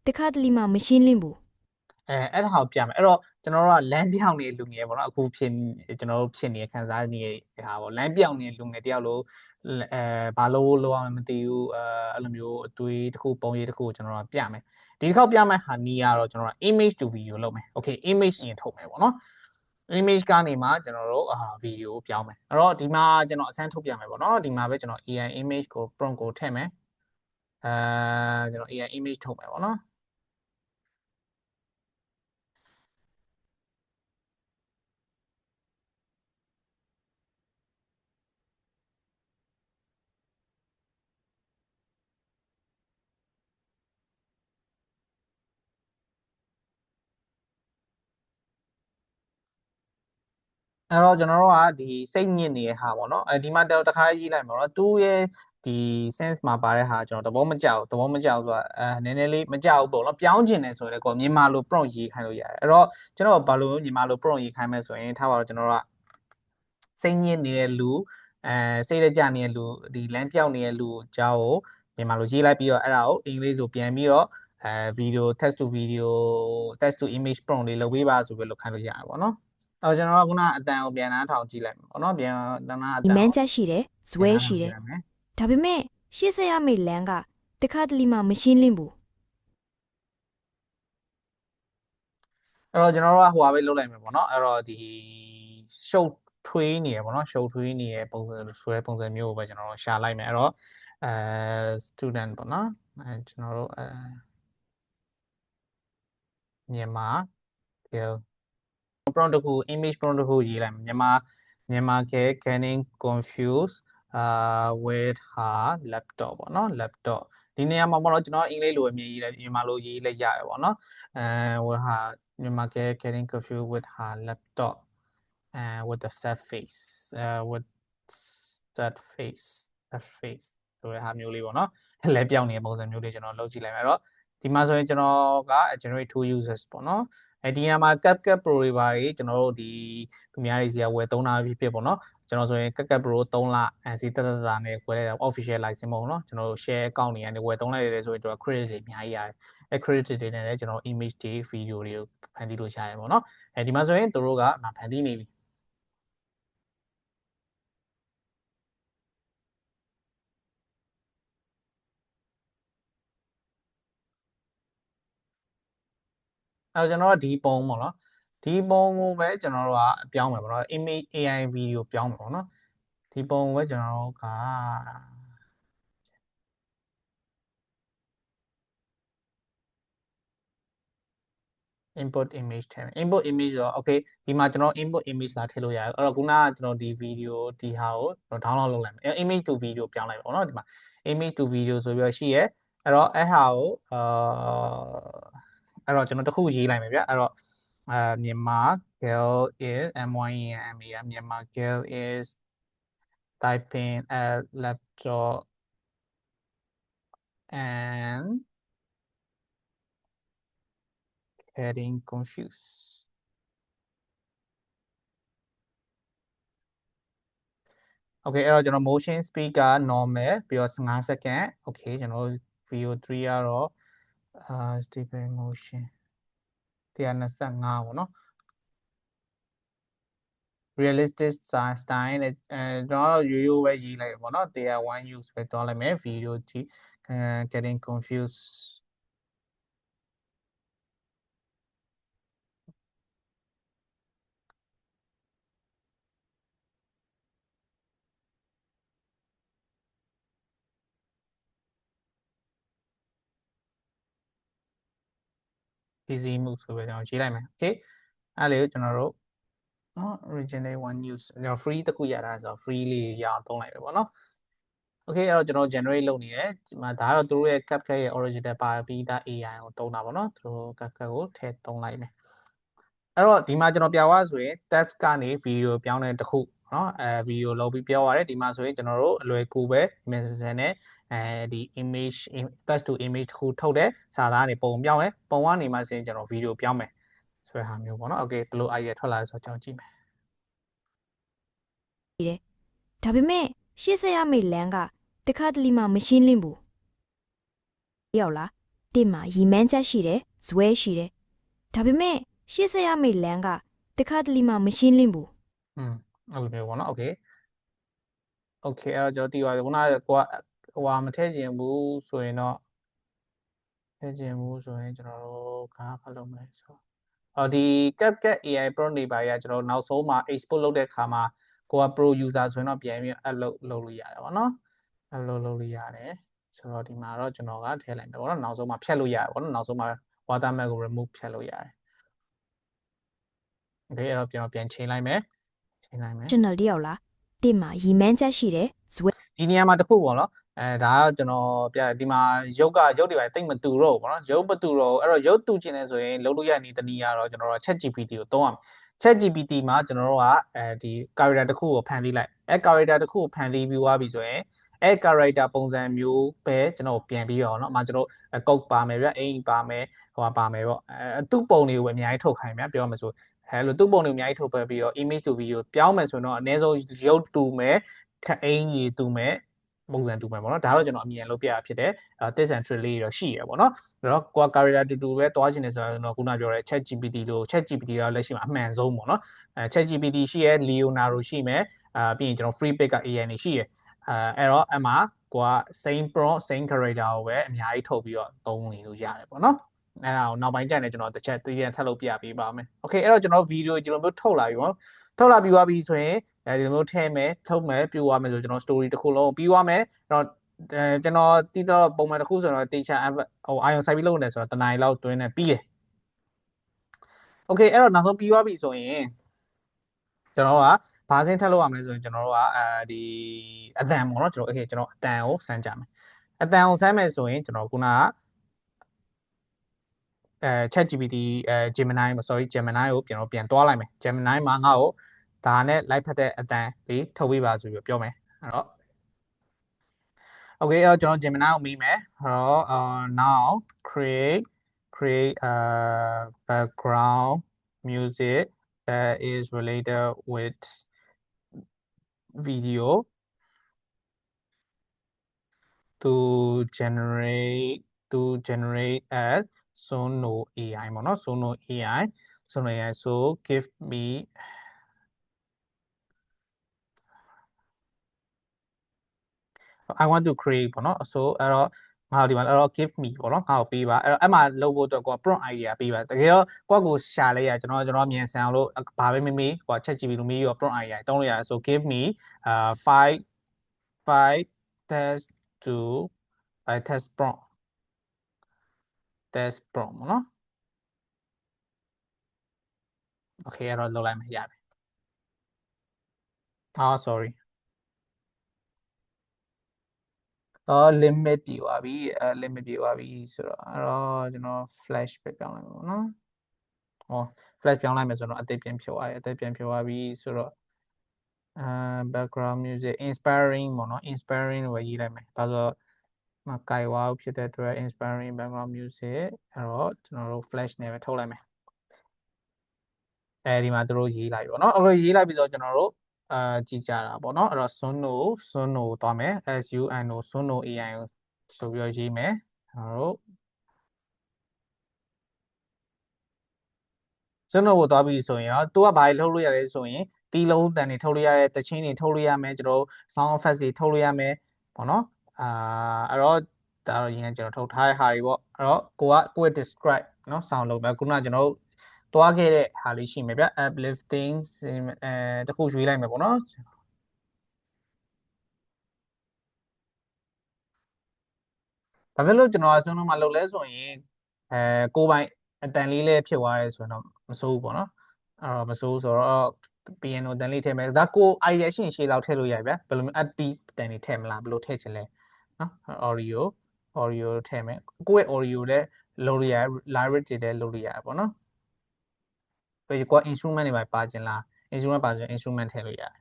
တခါတလေမှမရှင်းလင်းဘူးအဲ့ဒါကိုပြမယ်အဲ့တော့ကျွန်တော်တို့ကလမ်းပြောင်းနေလူငယ်ပေါ့နော်အခုကျွန်တော်တို့ဖြစ်နေခံစားနေတဲ့ဟာပေါ့လမ်းပြောင်းနေလူငယ်တယောက်လို့ဘာလို့လောက်အောင်မသိဘူးအဲ့လိုမျိုးအသွေးတစ်ခုပုံရိပ်တစ်ခုကျွန်တော်တို့ပြမယ်ဒီတစ်ခေါက်ပြမယ်ဟာနီးကတော့ကျွန်တော်တို့ image to video လုပ်မယ် okay image ရင်ထုတ်မယ်ပေါ့နော် image ကနေမှကျွန်တော်တို့ video ကိုပြောင်းမယ်အဲ့တော့ဒီမှာကျွန်တော်အစမ်းထုတ်ပြမယ်ပေါ့နော်ဒီမှာပဲကျွန်တော် AI image ကို prompt ကိုထည့်မယ်ကျွန်တော် AI image ထုတ်မယ်ပေါ့နော်အဲ့တော့ကျွန်တော်တို့ကဒီစိတ်ညစ်နေတဲ့ဟာပေါ့နော်ဒီမှာတခါရေးလိုက်မှာတော့သူ့ရဲ့ ဒီ sense မှာပါတဲ့ဟာကျွန်တော်သဘောမကျဆိုတာနည်းနည်းလေးမကြောက်ပေါ့နော်ပြောင်းကျင်တယ်ဆိုရင်ကိုမြန်မာလို prompt ရေးခိုင်းလို့ရတယ်အဲ့တော့ကျွန်တော်ဘာလို့မြန်မာလို prompt ရေးခိုင်းမယ်ဆိုရင်ထားပါတော့ကျွန်တော်တို့ကစိတ်ညစ်နေတဲ့လူစိတ်ရကြနေတဲ့လူဒီလမ်းပြောင်းနေတဲ့လူအကြောင်းကိုမြန်မာလိုရေးလိုက်ပြီးတော့အဲ့ဒါကိုအင်္ဂလိပ်လိုပြန်ပြီးတော့video text to video text to image prompt လေးလုပ်ပေးပါဆိုပြီးလုပ်ခိုင်းလို့ရတယ်ပေါ့နော်အဲ့တော့ကျွန်တော်ကခုနအတန်ကိုပြန်နှားထောင်ကြည့်လိုက်မယ်ပေါ့နော်ပြန်နှားအတန် ရီမန်းချက်ရှိတယ်ဇွဲရှိတယ်ဒါပေမဲ့ရှေ့ဆက်ရမယ့်လမ်းကတခါတလေမှမရှင်းလင်းဘူး အဲ့တော့ကျွန်တော်တို့ကဟိုပါပဲလုပ်လိုက်မယ်ပေါ့နော်အဲ့တော့ဒီရှုပ်ထွေးနေရပေါ့နော်ရှုပ်ထွေးနေတဲ့ပုံစံဆိုတဲ့ပုံစံမျိုးကိုပဲကျွန်တော်တို့ရှာလိုက်မယ်အဲ့တော့student ပေါ့နော်ကျွန်တော်တို့မြန်မာ prompt တစ်ခု image prompt တစ်ခုရေးလိုက်မယ်မြန်မာ getting confused with her laptop ပေါ့နော် laptop ဒီနေရာမှာပေါ့နော်ကျွန်တော်အင်္ဂလိပ်လိုအမြင်ရေးလိုက်မြန်မာလိုရေးလိုက်ရတယ်ပေါ့နော် with her မြန်မာ getting confused with her laptop with the sad face with that face ဆိုတဲ့ဟာမျိုးလေးပေါ့နော်လဲပြောင်းနေတဲ့ပုံစံမျိုးလေးကျွန်တော်လုပ်ကြည့်လိုက်မယ်အဲ့တော့ဒီမှာဆိုရင်ကျွန်တော်က generate to users ပေါ့နော်ဒီနေရာမှာ CapCut Pro တွေပါကြီးကျွန်တော်တို့ဒီသူများတွေစီကဝယ်သုံးတာဖြစ်ပေါ့နော်ကျွန်တော်ဆိုရင် CapCut Pro 3လစီတက်တာနဲ့ဝယ်လိုက်တာ official license မဟုတ်နော်ကျွန်တော်တို့ share account တွေကနေဝယ်သုံးလိုက်ရတယ်ဆိုရင်ကျွန်တော် credit တွေအများကြီးရတယ်အဲ credit တွေနဲ့လည်းကျွန်တော် image တွေ video တွေကိုဖန်တီးလို့ရတယ်ပေါ့နော်ဒီမှာဆိုရင်သူတို့ကဖန်တီးနေပြီအဲ့ကျွန်တော်ကဒီပုံပေါ့နော်ဒီပုံကိုပဲကျွန်တော်တို့ကပြောင်းမယ်ပေါ့နော် image AI video ပြောင်းမယ်ပေါ့နော်ဒီပုံကိုပဲကျွန်တော်တို့က input image ထည့်မယ် input image ဆိုတော့ okay ဒီမှာကျွန်တော် input image လာထည့်လို့ရတယ်အဲ့တော့ခုနကကျွန်တော်ဒီ video ဒီဟာကိုကျွန်တော် download လုပ်လိုက်မယ် image to video ပြောင်းလိုက်ပါတော့ဒီမှာ image to video ဆိုပြီးတော့ရှိရဲအဲ့တော့အဲ့ဟာကိုအဲ့တော့ကျွန်တော်တခုရေးလိုက်မယ်ဗျအဲ့တော့မြန်မာ girl is Myanmar girl is typing a laptop and getting confused okay အဲ့တော့ကျွန်တော် motion speed က normal ပြီးတော့15 second okay ကျွန်တော် video 3ကတော့stable motion 125ပေါ့နော် realistic style နဲ့ကျွန်တော်ရိုးရိုးပဲရေးလိုက်ပေါ့နော် tier 1 use ပဲတွားလိုက်မယ် video ကြည့်getting confused busy move ဆိုပဲကျွန်တော်ရေးလိုက်မယ် okay အဲ့လေကျွန်တော်တို့နော် original one use ကျွန်တော် free တခုရတာဆိုတော့ free လေးရအောင်သုံးလိုက်ပဲပေါ့နော် okay အဲ့တော့ကျွန်တော် generate လုပ်နေတယ်ဒီမှာဒါကတော့သူတို့ရဲ့ CapCut ရဲ့ original ပါပြီးသား AI ကိုသုံးတာပေါ့နော်သူတို့ CapCut ကိုထည့်သုံးလိုက်မယ်အဲ့တော့ဒီမှာကျွန်တော်ပြသွားဆိုရင် text ကနေ video ပြောင်းတဲ့တစ်ခုနော်video လုပ်ပြီးပြောရတယ်ဒီမှာဆိုရင်ကျွန်တော်တို့အလွယ်ကူပဲ message နဲ့ဒီ image text to image တစ်ခုထုတ်တယ်စာသားကနေပုံပြောင်းတယ်ပုံကနေမှဆိုရင်ကျွန်တော် video ပြောင်းမယ်ဆိုတဲ့ဟာမျိုးပေါ့နော် okay ဘယ်လို idea ထွက်လာလဲဆိုတော့ကျွန်တော်ကြည့်မယ်ဒါပေမဲ့ရှေ့ဆက်ရမယ့်လမ်းကတခါတလေမှမရှင်းလင်းဘူးရောက်လားတင်မှာရီမန်းချက်ရှိတယ်ဇွဲရှိတယ်ဒါပေမဲ့ရှေ့ဆက်ရမယ့်လမ်းကတခါတလေမှမရှင်းလင်းဘူးအဲ့လိုမျိုးပေါ့နော် okay အဲ့တော့ကျွန်တော်သိပါတယ်ခုနကကိုကဟိုဟာမထည့်ခြင်းဘူးဆိုရင်တော့ထည့်ခြင်းဘူးဆိုရင်ကျွန်တော်တို့ကဘာလုပ်မလဲဆိုတော့ဒီ CapCut AI prompt တွေပါရကျွန်တော်နောက်ဆုံးမှာ export လုပ်တဲ့အခါမှာကိုက pro user ဆိုရင်တော့ပြန်ပြီး upload လုပ်လို့ရတယ်ပေါ့နော် upload လုပ်လို့ရတယ်ဆိုတော့ဒီမှာတော့ကျွန်တော်ကထည့်လိုက်မယ်ပေါ့နော်နောက်ဆုံးမှာဖြတ်လို့ရတယ်ပေါ့နော်နောက်ဆုံးမှာ watermark ကို remove ဖြတ်လို့ရတယ် okay အဲ့တော့ကျွန်တော်ပြန်ချိန်လိုက်မယ် channel တယောက်လားတင်မှာရီမန်းချက်ရှိတယ်ဇွဲဒီနေရာမှာတစ်ခုပေါ့နော်ဒါကကျွန်တော်ပြဒီမှာရုပ်တွေပါတိတ်မတူတော့ဘူးပေါ့နော်ရုပ်မတူတော့အဲ့တော့ရုပ်တူချင်တယ်ဆိုရင်လုပ်လို့ရနေတနည်းကတော့ကျွန်တော်တို့ ChatGPT ကိုသုံးရမယ် ChatGPT မှာကျွန်တော်တို့ကဒီ character တစ်ခုကိုဖန်တီးလိုက်character တစ်ခုကိုဖန်တီးပြီးသွားပြီဆိုရင် add character ပုံစံမျိုးပဲကျွန်တော်ပြန်ပြီးတော့เนาะအမှကျွန်တော်ကုတ်ပါမယ်ဗျအိမ်ပါမယ်ဟိုပါမယ်ပေါ့သူ့ပုံတွေကိုအများကြီးထုတ်ခိုင်းဗျပြောမှဆိုအဲ့လိုသူ့ပုံတွေကိုအများကြီးထုတ်ပေးပြီးတော့ image to video ပြောင်းမယ်ဆိုတော့အနည်းဆုံးရုပ်တူမယ်ခက်အိမ်ကြီးတူမယ်ပုံစံတူမယ်ပေါ့နော်ဒါတော့ကျွန်တော်အမြင်လုပ်ပြရဖြစ်တယ်this and trick လေးတော့ရှိရပေါ့နော်ဒါတော့ကိုက character တူတူပဲတွားချင်တယ်ဆိုတော့ခုနပြောတဲ့ chat GPT လို့ chat GPT တော့လက်ရှိမှာအမှန်ဆုံးပေါ့နော်chat GPT ရှိရ Leonardo ရှိမယ်ပြီးရင်ကျွန်တော် free pick က AI နေရှိရအဲ့တော့အမှကိုက same prompt same character ကိုပဲအများကြီးထုတ်ပြီးတော့သုံးနေလို့ရတယ်ပေါ့နော်အဲ့ဒါကိုနောက်ပိုင်းကျရင်ကျွန်တော်တစ်ချက်တည်ရထပ်လုပ်ပြပေးပါမယ်โอเคအဲ့တော့ကျွန်တော်ဗီဒီယိုဒီလိုမျိုးထုတ်လာပြီပေါ့ထုတ်လာပြီးသွားပြီဆိုရင်ဒီလိုမျိုးထည့်မယ်ထုတ်မယ်ပြသွားမယ်ဆိုကျွန်တော် story တစ်ခုလုံးပြီးသွားမယ်အဲ့တော့ကျွန်တော်တည်တော့ပုံမှန်တစ်ခုဆိုတော့ teacher ဟို ion site ပြီးလုပ်နေဆိုတော့တနိုင်လောက်တွင်းနေပြီးတယ်โอเคအဲ့တော့နောက်ဆုံးပြီးသွားပြီဆိုရင်ကျွန်တော်ကဘာစင်းထပ်လုပ်ရမလဲဆိုရင်ကျွန်တော်တို့ကဒီအတန်ပေါ့နော်ကျွန်တော်โอเคကျွန်တော်အတန်ကိုစမ်းကြမယ်အတန်ကိုစမ်းမယ်ဆိုရင်ကျွန်တော်ခုနကchat GPT Gemini sorry Gemini ကိုပြန်တွားလိုက်မယ် Gemini မှာငါ့ကိုဒါနဲ့လိုက်ဖက်တဲ့အတန်လေးထုတ်ပေးပါဆိုပြီးပြောမယ်အဲ့တော့ okay အဲ့တော့ကျွန်တော် Gemini ကိုမေးမယ်အဲ့တော့now create background music that is related with video to generate as Sono AI ပေါ့နော် Sono AI so give me I want to create ပေါ့နော် so အဲ့တော့ငါတို့ဒီမှာအဲ့တော့ give me ပေါ့နော်ငါ့ကိုပေးပါအဲ့တော့အဲ့မှာလုပ်ဖို့အတွက်ကို prompt idea ပေးပါတကယ်တော့ကိုရှာလိုက်ရကျွန်တော်မြန်ဆန်အောင်လို့ဘာပဲမေးကို chat GPT လို့မေးရော prompt idea တုံးလို့ရတယ် so give me 5 test to test prompt ပေါ့နော် okay အဲ့တော့လုပ်လိုက်မယ်ရပြီsorry limit ပြသွားပြီlimit ပြသွားပြီဆိုတော့အဲ့တော့ကျွန်တော် flash ပဲပြောင်းလိုက်ပါနော်flash ပြောင်းလိုက်မယ်ဆိုတော့အသစ်ပြန်ဖြုတ်သွားပြီအသစ်ပြန်ဖြုတ်သွားပြီဆိုတော့background music inspiring ပေါ့နော် inspiring လို့ပဲရေးလိုက်မယ်ဒါဆိုတော့မကိုင်ဝါဖြစ်တဲ့အတွက် inspiring background music အဲ့တော့ကျွန်တော်တို့ flash နဲ့ပဲထုတ်လိုက်မယ်အဲဒီမှာတို့ရေးလိုက်ပေါ့နော်အဲ့လိုရေးလိုက်ပြီးတော့ကျွန်တော်တို့ကြည့်ကြတာပေါ့နော်အဲ့တော့ Sono သွားမယ် SUNO Sono AI ကိုဆိုပြီးတော့ရေးမယ်ကျွန်တော်တို့ Sono ကိုသွားပြီဆိုရင်တော့သူကဘာတွေထုတ်လို့ရလဲဆိုရင်တီးလုံးတန်တွေထုတ်လို့ရတဲ့တချင်းတွေထုတ်လို့ရမယ်ကျွန်တော်တို့ sound effects တွေထုတ်လို့ရမယ်ပေါ့နော်အဲ့တော့ဒါတော့ရင်ကျွန်တော်ထုတ်ထားတဲ့ဟာတွေပေါ့အဲ့တော့ကိုယ့် describe နော် sound လုပ်မယ်ခုနကကျွန်တော်တို့တွားခဲ့တဲ့ဟာလေးရှိမယ်ဗျ uplifting တခုရွေးလိုက်မယ်ပေါ့နော်ဘာဖြစ်လို့ကျွန်တော်အစွန်းလုံးမှာလုပ်လဲဆိုရင်ကိုပိုင်အတန်လေးလည်းဖြစ်သွားရဲဆိုတော့မစိုးဘူးပေါ့နော်အဲ့တော့မစိုးဘူးဆိုတော့ piano တန်လေးထည့်မယ်ဒါကို idea ရှိရင်ရှေ့လောက်ထည့်လို့ရပြီဗျဘယ်လိုမျိုး up beat တန်လေးထည့်မလားဘယ်လိုထည့်ချင်လဲနော် audio ထည့်မယ်ကိုယ့်ရဲ့ audio လည်းလုပ်လို့ရတယ် lyric တွေလည်းလုပ်လို့ရတယ်ပေါ့နော်ပြီးကို instrument တွေပါချင်လား instrument ပါချင် instrument ထည့်လို့ရတယ်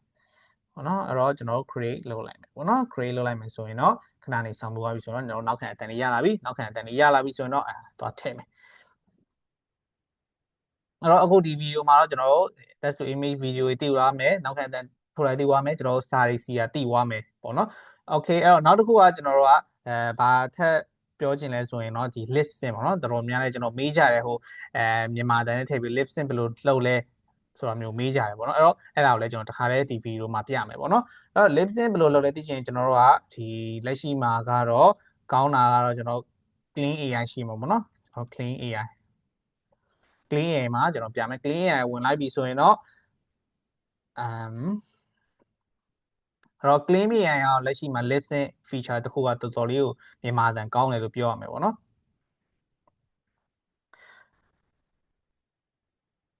ပေါ့နော်အဲ့တော့ကျွန်တော်တို့ create လုပ်လိုက်မယ်ပေါ့နော် create လုပ်လိုက်မယ်ဆိုရင်တော့ခဏနေဆောင်လို့ရပြီဆိုတော့ကျွန်တော်နောက်ခံအတန်လေးရလာပြီနောက်ခံအတန်လေးရလာပြီဆိုရင်တော့သွားထည့်မယ်အဲ့တော့အခုဒီဗီဒီယိုမှာတော့ကျွန်တော်တို့ text to image ဗီဒီယိုတွေတည်သွားမယ်နောက်ခံအတန်ထိုးလိုက်တည်သွားမယ်ကျွန်တော်တို့စာရီစီကတည်သွားမယ်ပေါ့နော် okay အဲ့တော့နောက်တစ်ခုကကျွန်တော်တို့ကဘာထက်ပြောချင်လဲဆိုရင်တော့ဒီ lip sync ပေါ့နော်တော်တော်များများကျွန်တော်မေးကြတယ်ဟိုမြန်မာတန်နဲ့ထည့်ပြီး lip sync ဘယ်လိုလုပ်လဲဆိုတာမျိုးမေးကြတယ်ပေါ့နော်အဲ့တော့အဲ့ဒါကိုလည်းကျွန်တော်တခါလေးဒီဗီဒီယိုမှာပြမယ်ပေါ့နော်အဲ့တော့ lip sync ဘယ်လိုလုပ်လဲသိချင်ကျွန်တော်တို့ကဒီလက်ရှိမှာကတော့ကောင်းတာကတော့ကျွန်တော် clean AI ရှိမှာပေါ့နော်ကျွန်တော် clean AI မှာကျွန်တော်ပြမယ် clean AI ဝင်လိုက်ပြီဆိုရင်တော့အဲ့တော့ clean AI ကလက်ရှိမှာ lip sync feature တခုကတော်တော်လေးကိုမြန်မာတန်ကောင်းတယ်လို့ပြောရမယ်ပေါ့နော်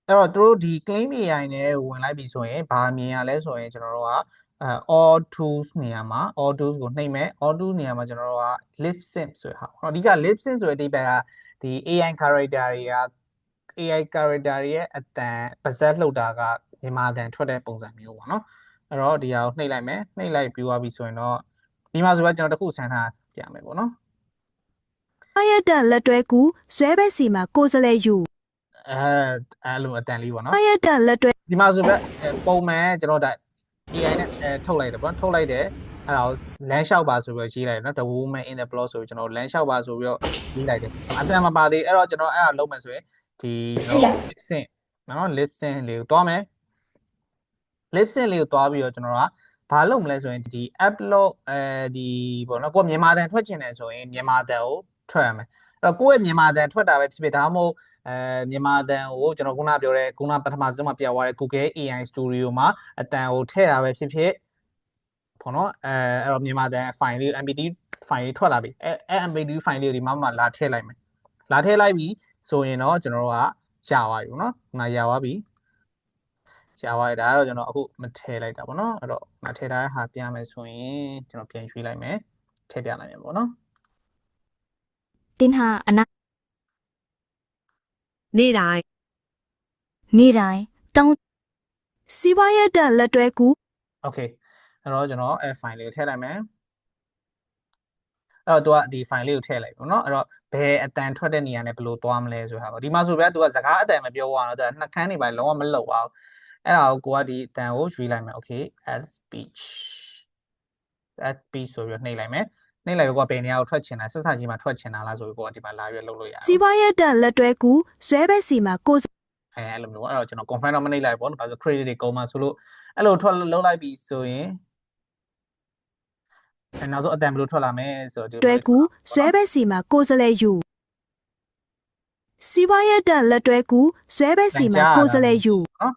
အဲ့တော့တို့ဒီ claim AI နဲ့ဝင်လိုက်ပြီဆိုရင်ဘာမြင်ရလဲဆိုရင်ကျွန်တော်တို့ကall tools နေရာမှာ all tools ကိုနှိပ်မယ် all tools နေရာမှာကျွန်တော်တို့က lip sync ဆိုတဲ့ဟာအဓိက lip sync ဆိုတဲ့အဓိပ္ပာယ်ကဒီ AI character တွေက AI character တွေရဲ့အတန်ပါဇက်လှုပ်တာကမြန်မာတန်ထွက်တဲ့ပုံစံမျိုးပေါ့နော်အဲ့တော့ဒီဟာကိုနှိပ်လိုက်မယ်နှိပ်လိုက်ပြီးသွားပြီဆိုရင်တော့ ဒီမှာဆိုတော့ကျွန်တော်တစ်ခုဆန်းထားပြမယ်ပေါ့နော် Fire တက်လက်တွဲကူဇွဲဘက်စီမှာကိုယ်စလဲယူ အဲ့လိုအတန်လေးပေါ့နော် Fire တက်လက်တွဲ ဒီမှာဆိုတော့ပုံမှန်ကျွန်တော်ဒါ AI နဲ့ထုတ်လိုက်တယ်ပေါ့ထုတ်လိုက်တယ်အဲ့ဒါကိုလမ်းလျှောက်ပါဆိုပြီးရေးလိုက်တယ်နော် The Woman in the Block ဆိုပြီးကျွန်တော်လမ်းလျှောက်ပါဆိုပြီးတော့ရေးလိုက်တယ်အတန်မပါသေးအဲ့တော့ကျွန်တော်အဲ့ဒါလုပ်မယ်ဆိုရင်ဒီ lip sync နော် lip sync လေးကိုတွားမယ် lip sync လေးကိုတွားပြီးတော့ကျွန်တော်ကဘာလုပ်မလဲဆိုရင်ဒီ upload ဒီပေါ့နော်ကိုယ်မြန်မာတန်ထွက်ချင်တယ်ဆိုရင်မြန်မာတန်ကိုထွက်ရမယ်အဲ့တော့ကိုယ့်ရဲ့မြန်မာတန်ထွက်တာပဲဖြစ်ဖြစ်ဒါမှမဟုတ်မြန်မာတန်ကိုကျွန်တော်ခုနပြောတဲ့ခုနပထမဆုံးမှာပြသွားတဲ့ Google AI Studio မှာအတန်ကိုထည့်တာပဲဖြစ်ဖြစ်ပေါ့နော်အဲ့တော့မြန်မာတန် file လေး MPT file လေးထွက်လာပြီအဲ့ MPT file လေးကိုဒီမှာလာထည့်လိုက်မယ်လာထည့်လိုက်ပြီဆိုရင်တော့ကျွန်တော်တို့ကရသွားပြီပေါ့နော်ခုနရသွားပြီရသွားပြီဒါကတော့ကျွန်တော်အခုမထည့်လိုက်တာပေါ့နော်အဲ့တော့မထည့်ထားတဲ့ဟာပြမယ်ဆိုရင်ကျွန်တော်ပြန်ရွှေ့လိုက်မယ်ထည့်ပြလိုက်မယ်ပေါ့နော် တင်ဟာအနာ နေ့တိုင်း နေ့တိုင်းတောင်းစီးပွားရေးတက်လက်တွဲကူ Okay အဲ့တော့ကျွန်တော် file လေးကိုထည့်လိုက်မယ်အဲ့တော့သူကဒီ file လေးကိုထည့်လိုက်ပေါ့နော်အဲ့တော့ဘယ်အတန်ထွက်တဲ့နေရာနဲ့ဘယ်လိုသွားမလဲဆိုတာပေါ့ဒီမှာဆိုပြသူကစကားအတန်မပြောရအောင်သူကနှက်ခမ်းနေပါလုံးဝမလောက်အောင်အဲ့ဒါကိုကိုကဒီအတန်ကိုရွေးလိုက်မယ် Okay add speech ဆိုပြီးနှိပ်လိုက်မယ်နှိပ်လိုက်ပြီးကိုကဘယ်နေရာကိုထွက်ချင်တာဆက်စကြီးမှာထွက်ချင်တာလားဆိုပြီးကိုကဒီမှာလာပြီးလုပ်လို့ရတယ် စီးပွားရေးတက်လက်တွဲကူဇွဲဘက်စီမှာကိုယ် အဲ့လိုမျိုးအဲ့တော့ကျွန်တော် confirm တော့မနှိပ်လိုက်ပေါ့နော်ဘာလို့ credit တွေကုန်မှာဆိုလို့အဲ့လိုထွက်လုံးလိုက်ပြီဆိုရင်နောက်ဆုံးအတန်ဘယ်လိုထွက်လာမလဲဆိုတော့ တွဲကူဇွဲဘက်စီမှာကိုယ်စလဲယူစီးပွားရေးတက်လက်တွဲကူဇွဲဘက်စီမှာကိုယ်စလဲယူ နော်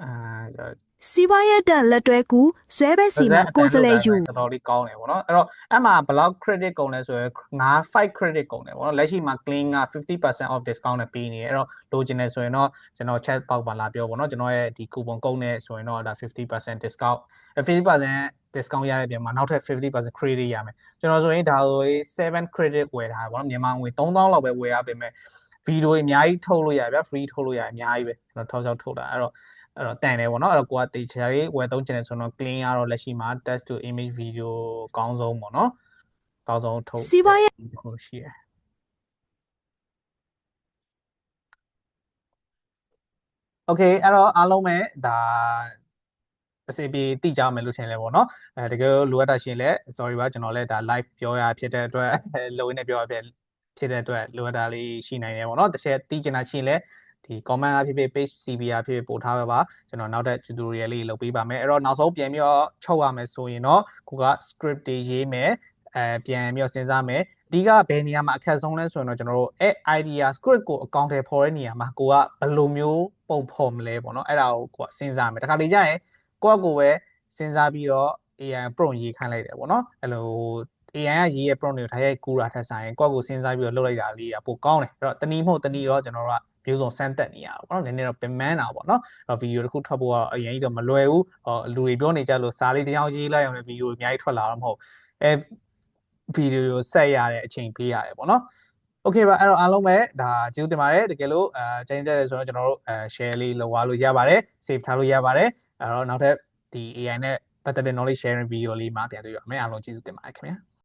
အာ စီးပွားရေးတက်လက်တွဲကူဇွဲဘက်စီမှာကိုယ်စလဲယူ တော်တော်လေးကောင်းတယ်ပေါ့နော်အဲ့တော့အဲ့မှာဘယ်လောက် credit ကုန်လဲဆိုရင်5 credit ကုန်တယ်ပေါ့နော်လက်ရှိမှာ clean က 50% off discount နဲ့ပေးနေတယ်အဲ့တော့လိုချင်တယ်ဆိုရင်တော့ကျွန်တော် chat box မှာလာပြောပေါ့နော်ကျွန်တော်ရဲ့ဒီ coupon ကုန်းနဲ့ဆိုရင်တော့ဒါ 50% discount 50% discount ရတဲ့ပြင်မှာနောက်ထပ် 50% credit ရမယ်ကျွန်တော်ဆိုရင်ဒါဆို7 credit ဝယ်ထားပေါ့နော်မြန်မာငွေ3000လောက်ပဲဝယ်ရပြင်မဲ့ဗီဒီယိုအများကြီးထုတ်လို့ရဗျာ free ထုတ်လို့ရအများကြီးပဲကျွန်တော်ထောက်ထုတ်တာအဲ့တော့တန်တယ်ပေါ့နော်အဲ့တော့ကိုကတေချာရေးဝယ်သုံးချင်တယ်ဆိုတော့ clean ကတော့လက်ရှိမှာ text to image video အကောင်းဆုံးပေါ့နော်အကောင်းဆုံးထုတ် စီးပွားရေး ဟိုရှိရယ်โอเคအဲ့တော့အားလုံးပဲဒါအစီအပြေတိကြမယ်လို့ထင်လဲပေါ့နော်တကယ်လိုအပ်တာရှင်လဲ sorry ပါကျွန်တော်လည်းဒါ live ပြောရဖြစ်တဲ့အတွက်လိုရင်းနဲ့ပြောရဖြစ်တဲ့အတွက်လိုအပ်တာလေးရှိနိုင်တယ်ပေါ့နော်တစ်ချက်တိကျင်တာရှင်လဲဒီ comment အဖြစ်ဖြစ် page CB အဖြစ်ဖြစ်ပို့ထားပါကျွန်တော်နောက်ထပ် tutorial လေးလုပ်ပေးပါမယ်အဲ့တော့နောက်ဆုံးပြန်ပြီးတော့ချုပ်ရမယ်ဆိုရင်တော့ကိုက script တွေရေးမယ်ပြန်ပြီးတော့စဉ်းစားမယ်အဓိကဘယ်နေရာမှာအခက်ဆုံးလဲဆိုရင်တော့ကျွန်တော်တို့idea script ကိုအကောင့်ထဲပေါ်တဲ့နေရာမှာကိုကဘယ်လိုမျိုးပုံဖော်မလဲပေါ့နော်အဲ့ဒါကိုကိုကစဉ်းစားမယ်တခါလေကြာရင်ကိုကပဲစဉ်းစားပြီးတော့ AI prompt ရေးခိုင်းလိုက်တယ်ပေါ့နော်အဲ့လို AI ကရေးရဲ့ prompt တွေကိုထားရိုက်ကူးတာထက်ဆိုင်ကိုကစဉ်းစားပြီးတော့လုပ်လိုက်တာလေးကပိုကောင်းတယ်အဲ့တော့တနည်းမဟုတ်တနည်းတော့ကျွန်တော်တို့ကမျိုးစုံစမ်းတက်နေရအောင်ပေါ့နော်နည်းနည်းတော့ပင်ပန်းတာပေါ့နော်အဲ့တော့ဗီဒီယိုတစ်ခုထွက်ဖို့ကတော့အရင်ကြီးတော့မလွယ်ဘူးလူတွေပြောနေကြလို့စာလေးတစ်ယောက်ရေးလိုက်အောင်လည်းဗီဒီယိုအများကြီးထွက်လာတော့မဟုတ်ဗီဒီယိုဆက်ရတဲ့အချိန်ပေးရတယ်ပေါ့နော်โอเคပါအဲ့တော့အားလုံးပဲဒါကျေးဇူးတင်ပါတယ်တကယ်လို့ကျင်းတဲ့တယ်ဆိုတော့ကျွန်တော်တို့share လေးလုပ်သွားလို့ရပါတယ် save ထားလို့ရပါတယ်အဲ့တော့နောက်ထပ်ဒီ AI နဲ့ပတ်သက်တဲ့ knowledge sharing video လေးမှာပြန်တွေ့ရမယ်အားလုံးကျေးဇူးတင်ပါတယ်ခင်ဗျာ